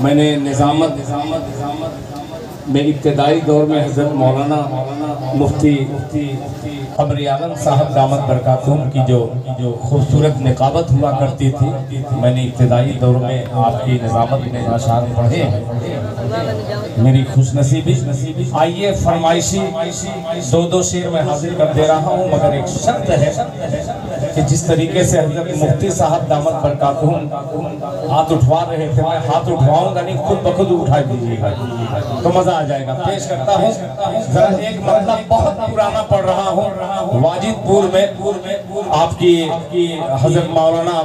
मैंने निज़ामत में इब्तदाई दौर में हज़रत मौलाना मुफ्ती क़मर आलम साहब दामत बरकातुहुम की जो खूबसूरत निकाबत हुआ करती थी, मैंने इब्तदाई दौर में आपकी निज़ामत में अशार पढ़े। मेरी खुशनसीबी। आइए फरमाइशी दो शेर में हाजिर कर दे रहा हूँ, मगर एक शर्त है कि जिस तरीके से हज़रत मुफ्ती साहब दामत बरकातुहुम हाथ उठवा रहे थे, मैं हाथ उठवाऊंगा नहीं, खुद ब खुद उठा दीजिएगा तो मजा आ जाएगा। पेश करता हूँ जरा एक मतलब बहुत पुराना पढ़ रहा हूँ। वाजिदपुर में आपकी हज़रत मौलाना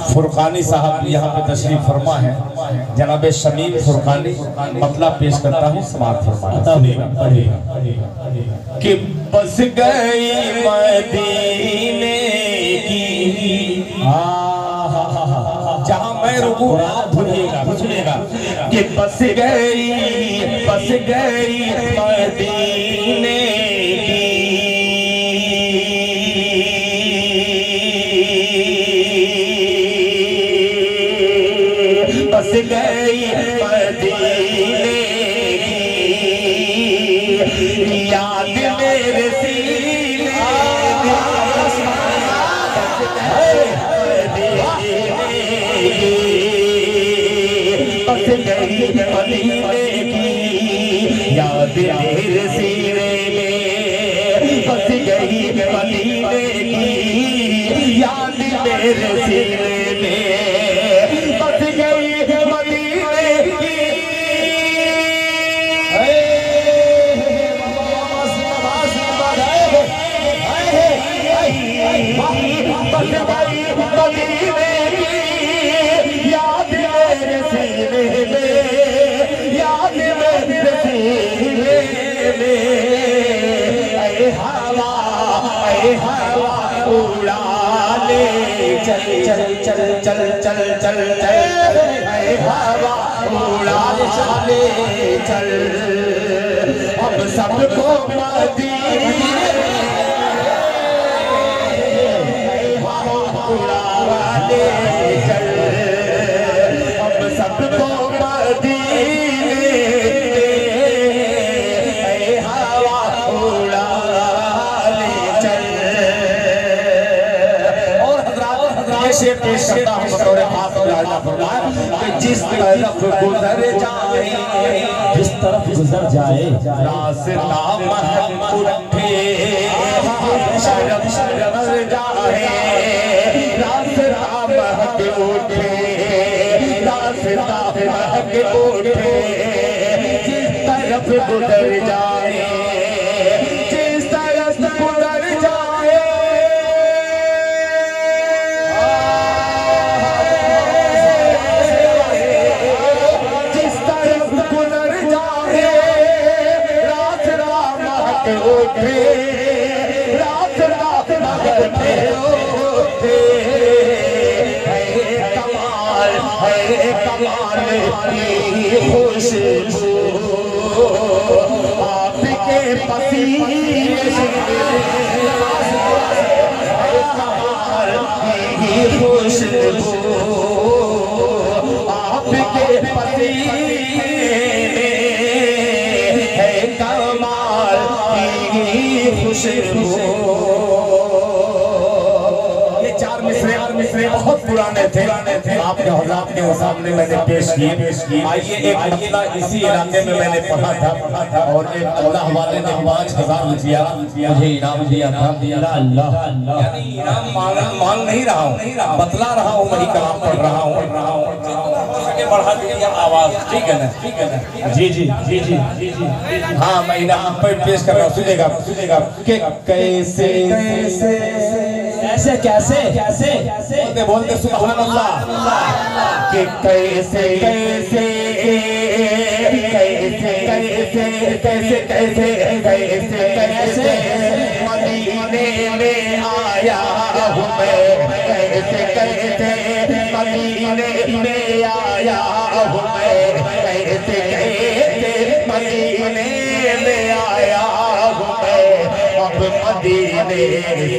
फुरकानी साहब यहाँ पे तशरीफ फरमा है, जनाब शमीम फुरकानी। मतलब पेश करता हूँ, समाप्त फरमाएं कि बस गई मदीने की जहाँ मैं रुकू सुनिएगा कि बस गई मदीने की बस गई मदीने की याद मेरे सीने बस गई मदीने की याद मेरे सीने में बस गई मदीने की याद मेरे सीने में बस गई मदीने की बस गई मदीने की याद मेरे सीने में याद मेरे सीने में ऐ हवा उड़ा ले चल चल चल चल चल चल चल ऐ हवा उड़ा ले चल अब सबको मदीने चल अब सबको मदीने हवा उड़ा ले चल। और हज़रात ये शेर पेश करता हूँ बतौर खास कि जिस तरफ गुजर जाए रास्ता महक उठे शरफ जाए रास्ता महक उठे रास्ता महक उठे जिस तरफ गुजर जाए जिस तरफ गुजर जाए जिस तरफ गुजर जाए रास्ता महक उठे रास्ता महक उठे कमाल की खुशबू आपके पसीने कमाल की खुशबू आपके पसीने है कमाल की खुशबू। बहुत पुराने थे आपके सामने मैंने पेश किए। आइए एक मसला इसी इलाके में मैंने पढ़ा था और एक अल्लाह वाले ने 5000 रुपया मुझे इनाम दिया था। अल्लाह यानी इनाम मांग नहीं रहा हूँ, बतला रहा हूँ, वही कलाम पढ़ रहा हूँ। बढ़ा दीजिए आवाज, ठीक है ना? जी। हाँ, मैं इनाम पेश कर रहा हूँ, सुनेगा कि कैसे बोलते सुभान अल्लाह कि कैसे मदीने में आया हूँ मैं कैसे मदीने में आया हूँ मैं कैसे मदीने में आया हूँ मैं अब मदीने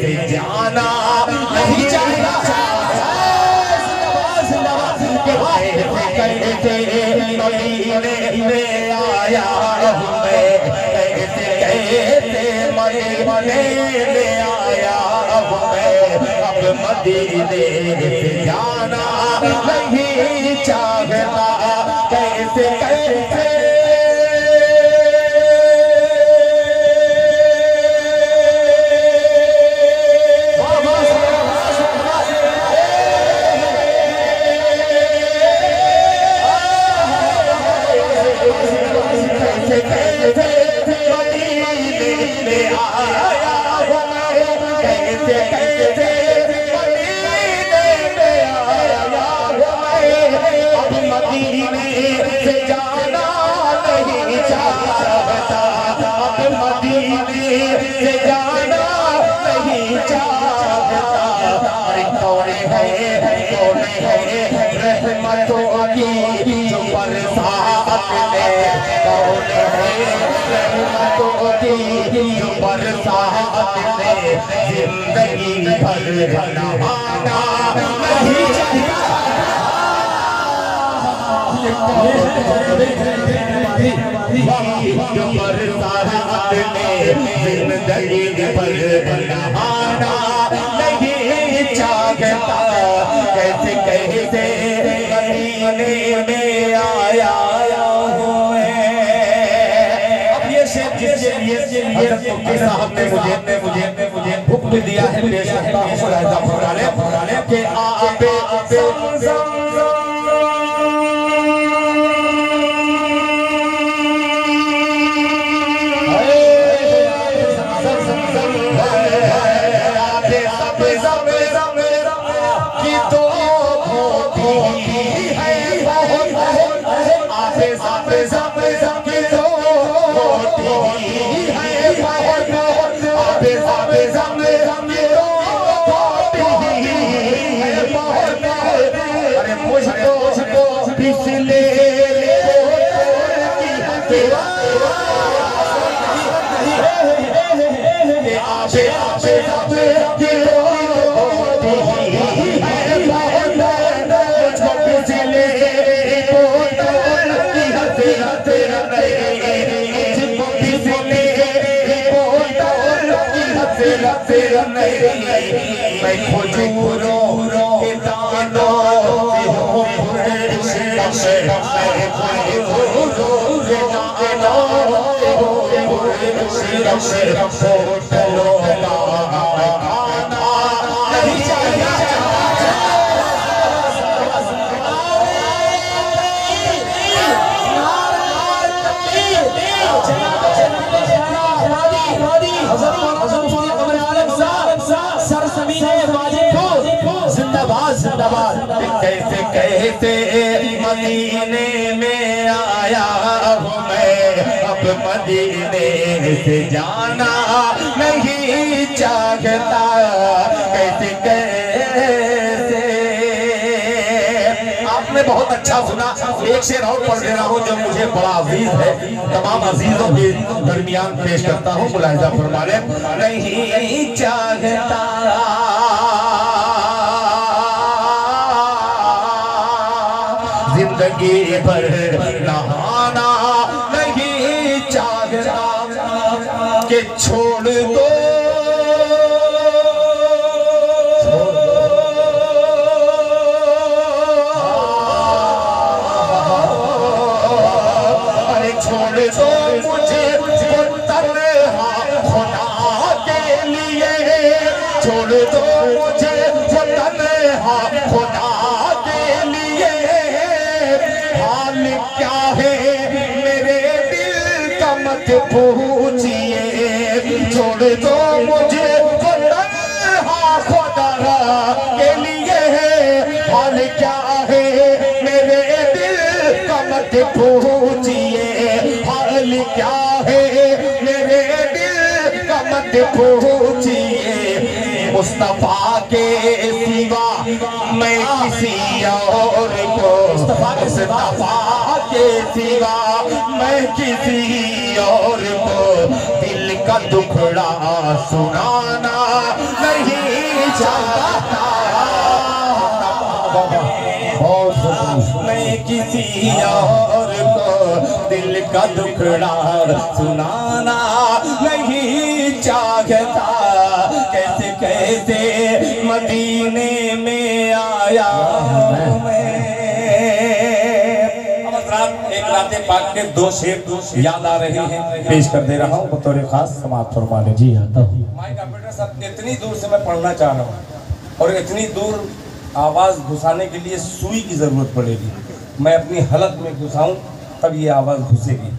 से जाना नहीं चाहता कैसे मदीने में आया हूँ मैं, कैसे कैसे मदीने में आया हूँ मैं। अब मदीने से जाना नहीं चाहता, कैसे कैसे जिंदगी भर नहाना नहीं चाहता। जिंदगी भर नहाना नहीं चाहता, कैसे कैसे मदीने में आया हूँ मैं। अब ये शेर जिसके लिए साहब ने मुझे हुक्म दिया है पेश करता हूँ फरमाने के आबे मैं खजूरों के दानों कैसे कैसे मदीने में आया हूँ मैं, अब मदीने से जाना नहीं चाहता, कैसे कैसे। आपने बहुत अच्छा सुना, एक शेर और पढ़ दे रहा हूँ जो मुझे बड़ा अजीज है, तमाम अजीजों के दरमियान पेश करता हूँ। मुलाहिजा फरमा ले, नहीं चाहता जिंदगी भर नहाना नहीं चाहता, कि छोड़ दो अरे छोड़ दो मुझे तन्हा खुदा के लिए, छोड़ दो मुझे तन्हा खुदा क्या है मेरे दिल का मत पूछिए, छोड़ दो मुझे तन्हा खुदा के लिए, हाल क्या है मेरे दिल का मत पूछिए, हाल क्या है मेरे दिल का मत पूछिए। मुस्तफा के सिवा मैं किसी और को, मुस्तफा के सिवा मैं किसी और को दिल का दुखड़ा सुनाना नहीं चाहता, मैं किसी और को दिल का दुखड़ा सुनाना नहीं चाहता। कैसे कैसे मदीने में आया मैं। एक रात पाक के दो शेर याद आ रहे हैं, पेश कर दे रहा हूँ बतौर खास समाप्त फरमा ले। जी आता हूँ। माइक ऑपरेटर साहब, इतनी दूर से मैं पढ़ना चाह रहा हूँ और इतनी दूर आवाज घुसाने के लिए सुई की जरूरत पड़ेगी। मैं अपनी हलक में घुसाऊं तब ये आवाज घुसेगी।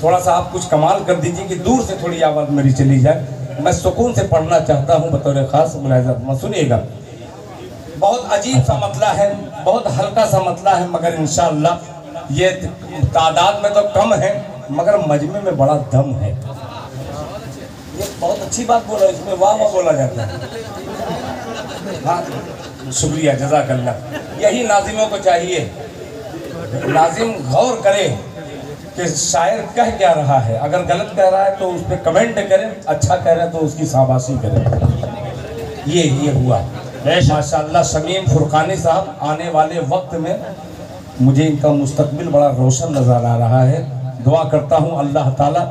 थोड़ा सा आप कुछ कमाल कर दीजिए कि दूर से थोड़ी आवाज मेरी चली जाए। मैं सुकून से पढ़ना चाहता हूँ बतौर खास मुलाहिजा। सुनिएगा, बहुत अजीब सा मतला है, बहुत हल्का सा मतला है, मगर इंशाअल्लाह ये तादाद में तो कम है मगर मजमे में बड़ा दम है। ये बहुत अच्छी बात बोला, इसमें वाह वाह बोला जाता है। हाँ, शुक्रिया, जज़ाकल्लाह। यही नाज़िमों को चाहिए। नाज़िम गौर करे कि शायर कह क्या रहा है। अगर गलत कह रहा है तो उस पर कमेंट करें, अच्छा कह रहा है तो उसकी शाबाशी करें। ये हुआ माशाअल्लाह। शमीम फुरकानी साहब, आने वाले वक्त में मुझे इनका मुस्तकबिल बड़ा रोशन नज़र आ रहा है। दुआ करता हूँ अल्लाह ताला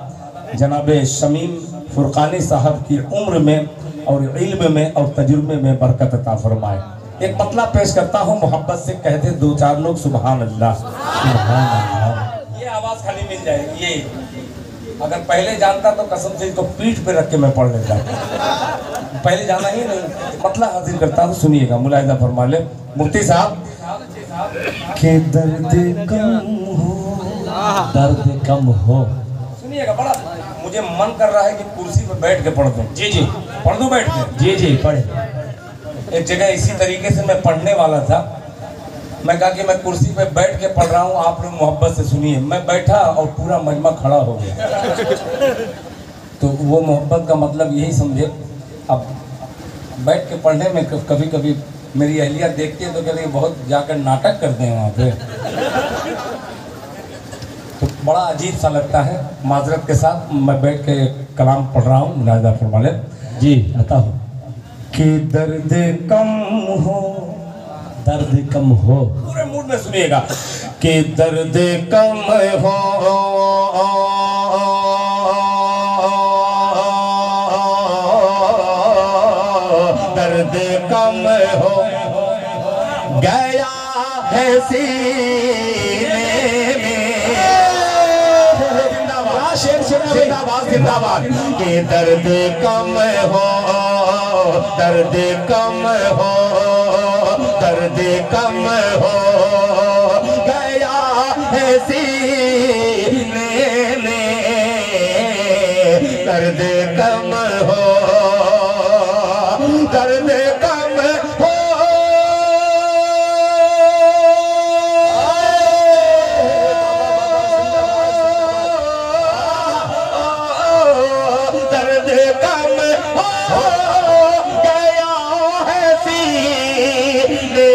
जनाब शमीम फुरकानी साहब की उम्र में और इल्म में और तजुर्बे में बरकत अता फरमाए। एक मतला पेश करता हूँ, मोहब्बत से कहते दो चार लोग सुभान अल्लाह। ये आवाज़ खाली मिल जाएगी। ये अगर पहले जानता तो कसम से इसको पीठ पे रख के मैं पढ़ लेता। पहले जाना ही नहीं, मतला हाजिर करता हूँ, सुनिएगा, मुलाहिजा फरमा ले। मुफ्ती साहब के दर्द कम हो, सुनिएगा। बड़ा मुझे मन कर रहा है कि कुर्सी पे बैठ के पढ़ दूं। जी जी पढ़ दूं बैठ के। जी पढ़े। एक जगह इसी तरीके से मैं पढ़ने वाला था। मैं कहा कि मैं कुर्सी पे बैठ के पढ़ रहा हूँ, आप लोग मोहब्बत से सुनिए। मैं बैठा और पूरा मजमा खड़ा हो गया। तो वो मोहब्बत का मतलब यही समझे। अब बैठ के पढ़ने में कभी कभी मेरी अहलिया देखती है तो कहती है बहुत जाकर नाटक करते हैं वहाँ पे। तो बड़ा अजीब सा लगता है। माजरत के साथ मैं बैठ के कलाम पढ़ रहा हूँ, मुलाहिजा फरमा ले। जी आता हूँ। कि दर्द कम हो, दर्द कम हो, पूरे मूड में सुनिएगा। कि दर्द कम हो, दर्द कम हो गया है सीने में। जिंदाबाद जिंदाबाद। कि दर्द कम हो, दर्द कम हो, दर्द कम हो गया है सीने में। दर्द कम हो, दर्द कम हो, दर्द कम हो गया है सीने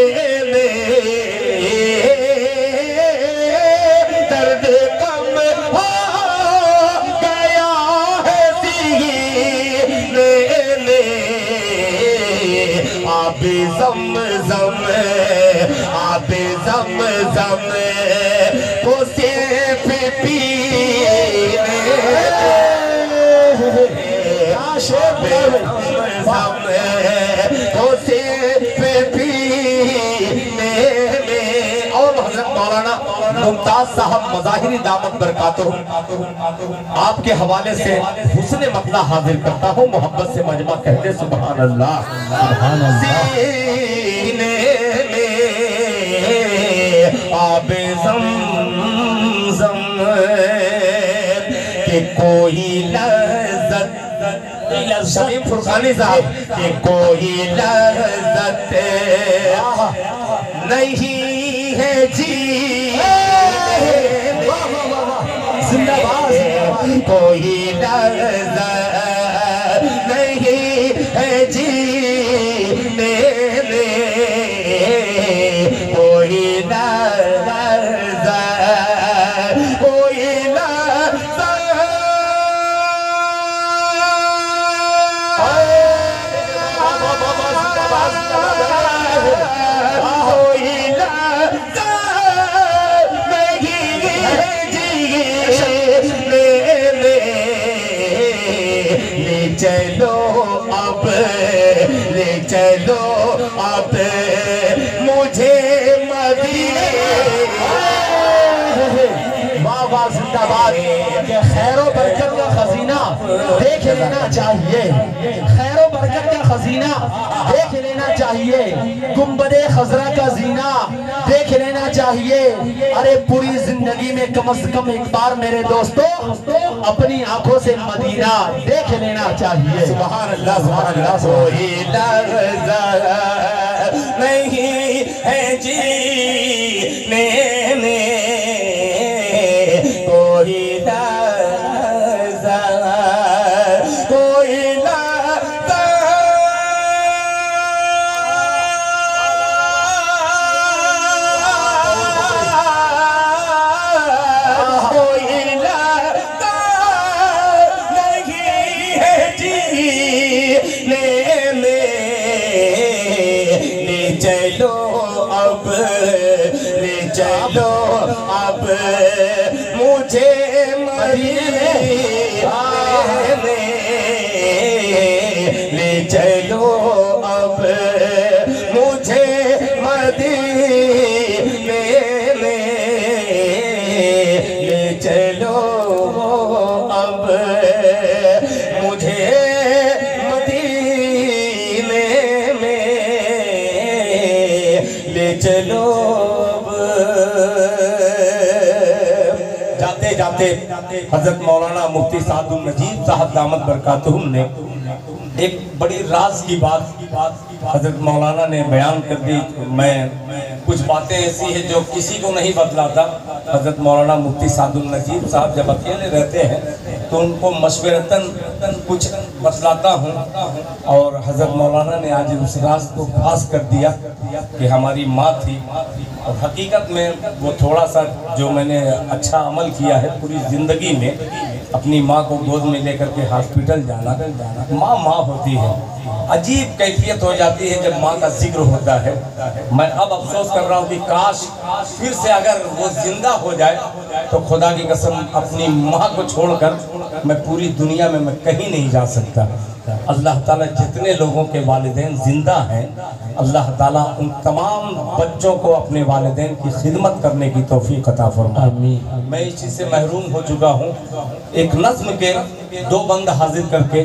में। दर्द कम हो गया है सीने में। आबे ज़म-ज़म, आबे ज़म-ज़म को सिर्फ पीने। ज़म-ज़म को सिर्फ पीने में। और हज़रत मौलाना मुमताज साहब मज़ाहिरी दामत बरकातुहू आपके हवाले से हुस्न मतला हाजिर करता हूँ। मोहब्बत से मजमा कहते सुभान अल्लाह, सुभान अल्लाह। सीने में आबे ज़म-ज़म के कोई लज़्ज़त, शमीम फुरकानी साहब के कोई लज़्ज़त नहीं है जी, कोई लज़्ज़त नहीं है जीने में। कोई लज़्ज़त, कोई जिंदाबाद। कि खैरो बरकत का खजीना देख लेना चाहिए, खैरो बरकत का खजीना देख लेना चाहिए, गुंबदे खजरा का जीना देख लेना चाहिए। अरे पूरी जिंदगी में कम से कम एक बार मेरे दोस्तों अपनी आंखों से मदीना देख लेना चाहिए। सुभान अल्लाह, सुभान अल्लाह। कोई लफ्ज़ नहीं है जीने में, कोई लफ्ज़, कोई लफ्ज़, कोई लफ्ज़ नहीं है जीने में। ले चलो अब, ले चलो अब मुझे मदीने में, ले चलो अब मुझे मदीने में, ले चलो अब मुझे मदीने में, ले चलो अब। जाते जाते हजरत मौलाना मुफ्ती सादुल नजीब साहब दामत बरकातुहुम ने एक बड़ी राज की बात हजरत मौलाना ने बयान कर दी। मैं कुछ बातें ऐसी है जो किसी को नहीं बतलाता। हजरत मौलाना मुफ्ती सादुल नजीब साहब जब अकेले रहते हैं तो उनको मशवरतन कुछ बतलाता हूँ, और हजरत मौलाना ने आज उस राज को फास कर दिया कि हमारी माँ थी, और हकीकत में वो थोड़ा सा जो मैंने अच्छा अमल किया है पूरी ज़िंदगी में, अपनी माँ को गोद में लेकर के हॉस्पिटल जाना, माँ माँ होती है, अजीब कैफियत हो जाती है जब माँ का जिक्र होता है। मैं अब अफसोस कर रहा हूँ कि काश फिर से अगर वो जिंदा हो जाए तो खुदा की कसम अपनी माँ को छोड़कर मैं पूरी दुनिया में मैं कहीं नहीं जा सकता। अल्लाह ताला जितने लोगों के वालिदैन जिंदा हैं, अल्लाह ताला उन तमाम बच्चों को अपने वालिदैन की खिदमत करने की तौफीक अता फरमाए। आमीन। मैं इस चीज़ से महरूम हो चुका हूँ। एक नज़्म के 2 बंद हाजिर करके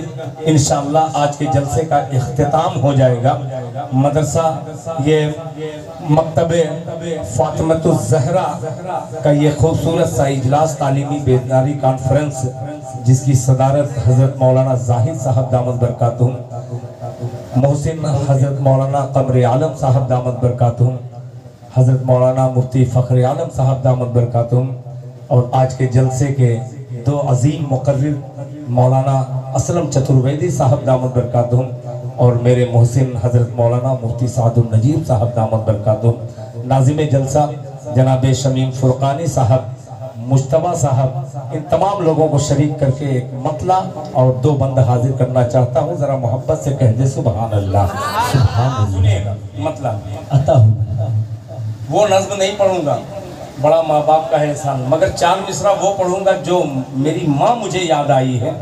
इंशाअल्लाह आज के जलसे का इख्तिताम हो जाएगा। मदरसा ये मकतबे फातिमतुज़ ज़हरा का ये खूबसूरत सा इजलास तालीमी बेदारी कॉन्फ्रेंस जिसकी सदारत हज़रत मौलाना जाहिद साहब दामत बरकातुहुम, मोहसिन हज़रत मौलाना क़मर आलम साहब दामत बरकातुहुम, हज़रत मौलाना मुफ्ती फ़ख्र आलम साहब दामत बरकातुहुम, और आज के जलसे के 2 अजीम मुक़र्रिर मौलाना असलम चतुर्वेदी साहब दामत बरकातुहुम और मेरे मोहसिन हज़रत मौलाना मुफ्ती सादुल नजीब साहब दामत बरकातुहुम। नाज़िम जलसा जनाब शमीम फुरकानी साहब, मुश्तबा साहब, इन तमाम लोगों को शरीक करके एक मतला और 2 बंद हाजिर करना चाहता हूँ। ज़रा मोहब्बत से कह दे सुभान अल्लाह। सुभान अल्लाह। मतला अता वो नज़्म नहीं पढ़ूंगा, बड़ा माँ बाप का है एहसान, मगर 4 मिसरा वो पढ़ूंगा जो मेरी माँ मुझे याद आई है,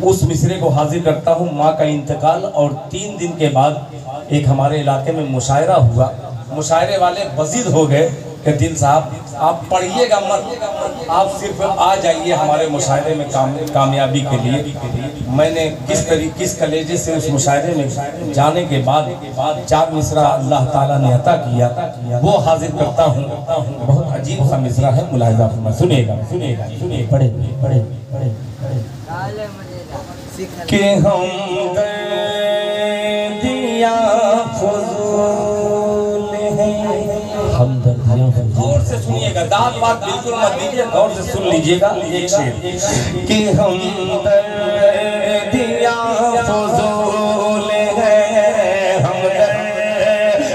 उस मिसरे को हाजिर करता हूँ। माँ का इंतकाल और 3 दिन के बाद एक हमारे इलाके में मुशायरा हुआ। मुशायरे वाले बजीद हो गए कि दिल साहब आप पढ़िएगा मत, आप सिर्फ आ जाइए हमारे मुशायरे में कामयाबी के लिए। मैंने किस कलेजे से उस मुशायरे में जाने के बाद 4 मिसरा अल्लाह ताला ने अता किया, वो हाजिर करता हूँ। बहुत अजीब सा मिसरा है, मुलाहिजा फरमाइए। सुनिएगा पढ़े कि हम दिया फजूल हैं, गौर से सुनिएगा, दाद बात बिल्कुल मत दीजिए, गौर से सुन लीजिएगा। एक शेर कि हम दिया फजूल हैं, हम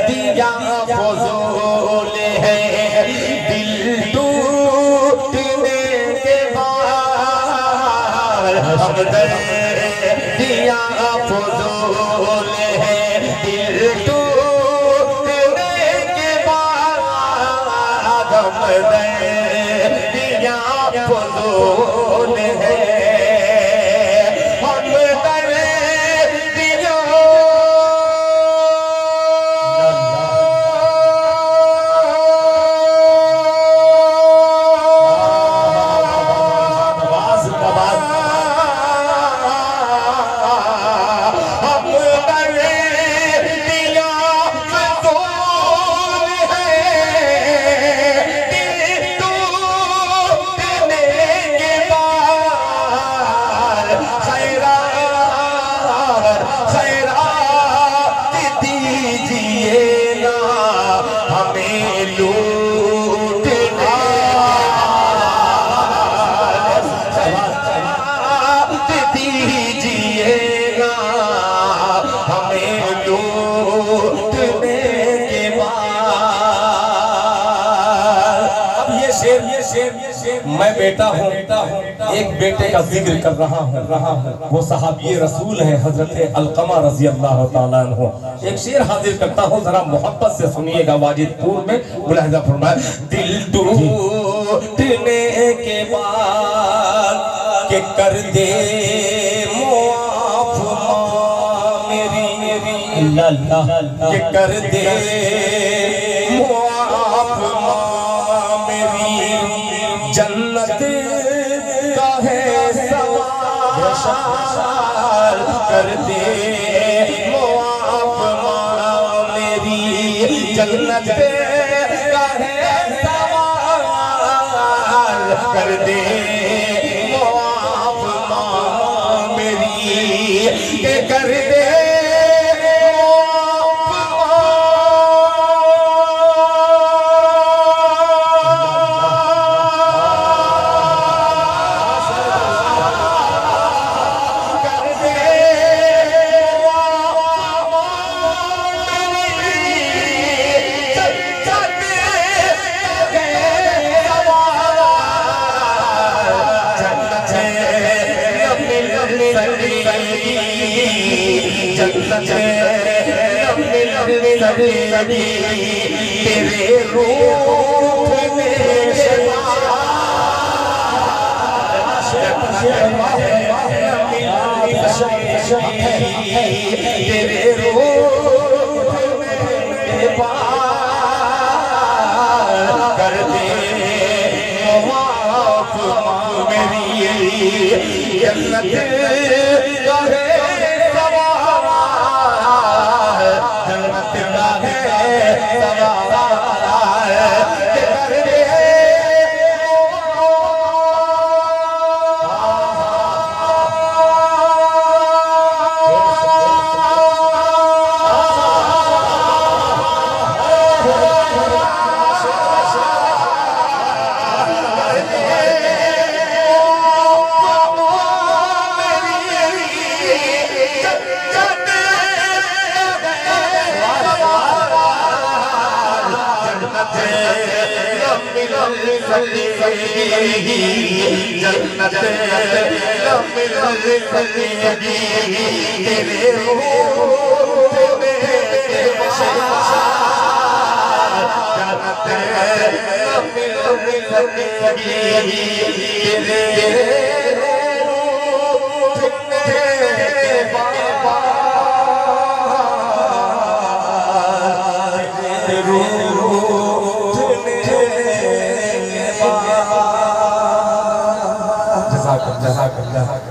दिया फजूल हैं, दिल टूटने के बाद हम दिया फजूल हैं, दिल टूटने के बाद हम दिया फजूल हैं, हम दिया शेर मैं बेटा हूँ, एक बेटे का जिक्र कर रहा हूँ। वो सहाबी रसूल है हजरत अलकमा रजी अल्लाह ताला अन्हु। एक शेर हाजिर करता हूँ, जरा मोहब्बत से सुनिएगा। वाजिदपुर में मुलाहिजा फरमाए, दिल टूटने के बाद के कर दे मुआफ मेरी, के कर दे मुआफ मेरी, जन्नत का है सवाल कर दे मुआफ मेरी, जन्नत का है सवाल कर दे मुआफ मेरी, के कर दे तेरे रूप में तेरे रूप में कर दे मुआफ मेरी, जन्नत का है सवाल, जन्नत का है सवाल कर दे जन्नत तेरे रूप में जज़ाकल्लाह।